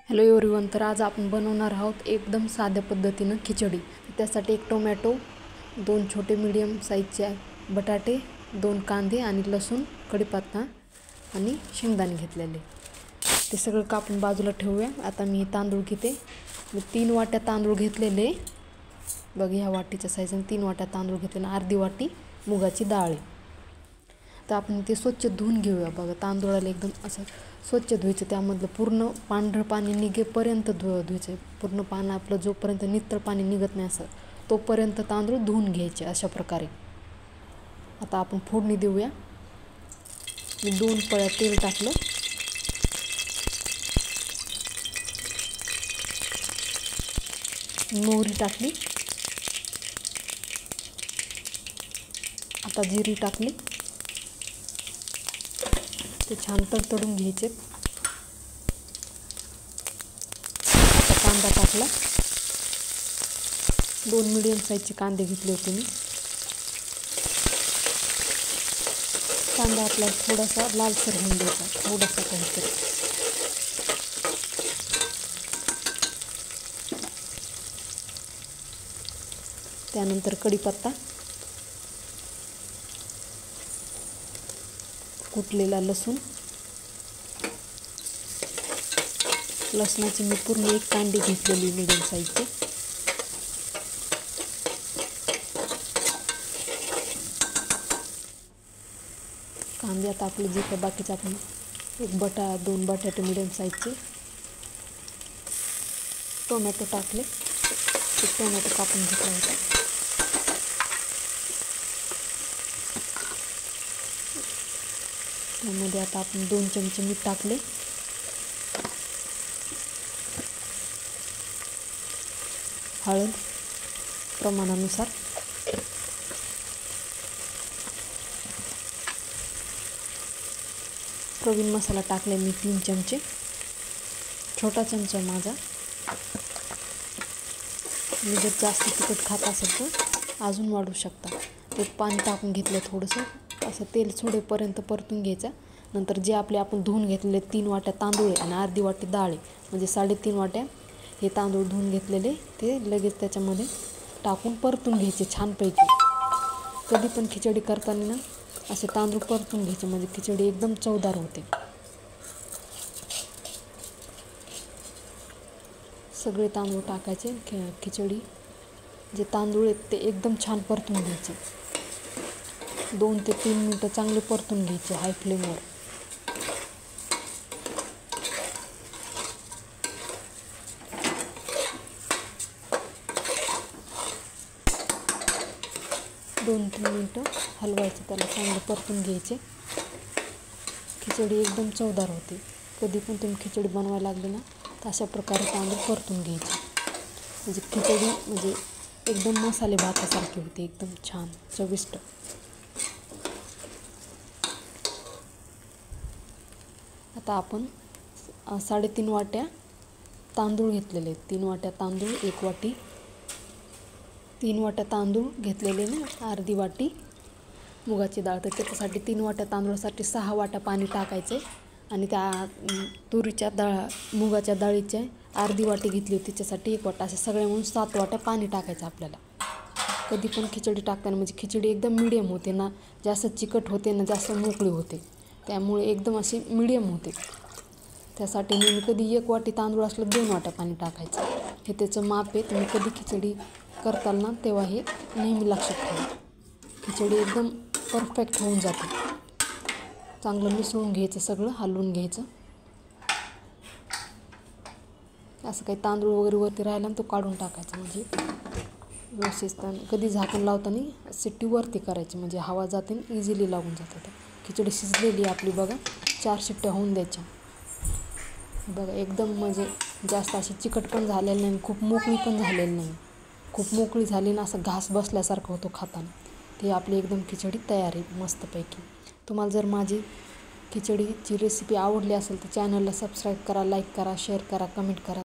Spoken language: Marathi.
हॅलो एव्हरीवन, तर आज आपण बनवणार आहोत एकदम साध्या पद्धतीनं खिचडी। त्यासाठी एक टोमॅटो, 2 छोटे मीडियम साईजचे बटाटे, 2 कांदे आणि लसूण, कढीपत्ता आणि शेंगदाणे घेतलेले। ते सगळं कापून बाजूला ठेवूया। आता मी तांदूळ घेते। मी 3 वाट्या तांदूळ घेतलेले। बघ, ह्या वाटीच्या साईजने 3 वाट्या तांदूळ घेतले आणि अर्धी वाटी मुगाची डाळ। तर आपण ते स्वच्छ धुवून घेऊया। बघा, तांदूळाला एकदम असं स्वच्छ धुवायचं, त्यामधलं पूर्ण पांढरं पाणी निघेपर्यंत धुवायचं। पूर्ण पाणी आपलं जोपर्यंत नितळ पाणी निघत नाही असं तोपर्यंत तांदूळ धुवून घ्यायचे अशा प्रकारे। आता आपण फोडणी देऊया। मी 2 पळ्या तेल टाकलं, मोहरी टाकली, आता जिरी टाकली। ते छान तडतडून घ्यायचे। आता कांदा टाकला, 2 मीडियम साईजचे कांदे घेतले होते मी। कांदा आपला थोडासा लालसर होऊन द्यायचा, थोडासा काहीतरी। त्यानंतर कढीपत्ता, कुटलेला लसूण, लसणाची मी पूर्ण 1 कांडी घेतलेली मीडियम साईजची। कांदे आता आपले जे काही बाकीचे आपण 2 बटाटे मीडियम साईजचे, टोमॅटो टाकले, एक टोमॅटो कापून घेतला होता। त्यामध्ये आता आपण 2 चमचे मीठ टाकले, हळद प्रमाणानुसार, प्रवीण मसाला टाकले मी 3 चमचे, छोटा चमचा माझा। मी जर जास्त तिखट खात असेल तर अजून वाढवू शकता। ते पाणी टाकून घेतलं थोडंसं, असं तेल सोडेपर्यंत परतून घ्यायचं। नंतर जे आपण धुवून घेतलेले 3 वाट्या तांदूळ आणि अर्धी वाटी डाळ, म्हणजे 3.5 वाट्या हे तांदूळ धुवून घेतलेले, ते लगेच त्याच्यामध्ये टाकून परतून घ्यायचे छानपैकी। कधी पण खिचडी करताना ना असे तांदूळ परतून घ्यायचे, म्हणजे खिचडी एकदम चवदार होते। सगळे तांदूळ टाकायचे। खिचडी जे तांदूळ आहेत ते एकदम छान परतून घ्यायचे। 2 ते 3 मिनिटं चांगले परतून घ्यायचे हाय फ्लेमवर। दोन 3 मिनिटं हलवायचं, त्याला चांगलं परतून घ्यायचे। खिचडी एकदम चवदार होते। कधी पण तुम्ही खिचडी बनवायला लागली ना तर अशा प्रकारे तांदूळ परतून घ्यायचे, म्हणजे खिचडी म्हणजे एकदम मसाले भातासारखी होते, एकदम छान चविष्ट। आता आपण 3.5 वाट्या तांदूळ घेतलेले, 3 वाट्या तांदूळ, 1 वाटी, 3 वाट्या तांदूळ घेतलेले ना, अर्धी वाटी मुगाची डाळ। तर त्याच्यासाठी 3 वाट्या तांदूळासाठी 6 वाट्या पाणी टाकायचे। आणि त्या मुगाच्या डाळीच्या अर्धी वाटी घेतली होती, त्याच्यासाठी 1 वाटा, असे सगळे मिळून 7 वाट्या पाणी टाकायचं आपल्याला। कधी पण खिचडी टाकताना म्हणजे खिचडी एकदम मीडियम होते ना, जास्त चिकट होते ना जास्त मोकळी होते, त्यामुळे एकदम अशी मीडियम होते। त्यासाठी मी कधी 1 वाटी तांदूळ असलं 2 वाट्या पाणी टाकायचं, हे त्याचं माप आहे। तुम्ही कधी खिचडी करताल ना तेव्हा हे नेहमी लक्षात ठेवा। खिचडी एकदम परफेक्ट होऊन जाते। चांगलं मिसळून घ्यायचं, सगळं हलवून घ्यायचं। असं काही तांदूळ वगैरे वरती राहिला ना तो काढून टाकायचा, म्हणजे व्यवस्थित। कधी झाकण लावताना शिट्टी वरती करायची, म्हणजे हवा जाते इझिली लागून जाते। खिचडी शिजलेली आपली बघा, 4 शिट्ट्या होऊन द्यायच्या। बघा, एकदम म्हणजे जास्त अशी चिकट पण झालेली नाही, खूप मोकळी पण झालेली नाही। खूप मोकळी झाली ना असं घास बसल्यासारखं होतो खाताना, ते आपली एकदम खिचडी तयार आहे मस्तपैकी। तुम्हाला जर माझी खिचडीची रेसिपी आवडली असेल तर चॅनलला सबस्क्राईब करा, लाईक करा, शेअर करा, कमेंट करा।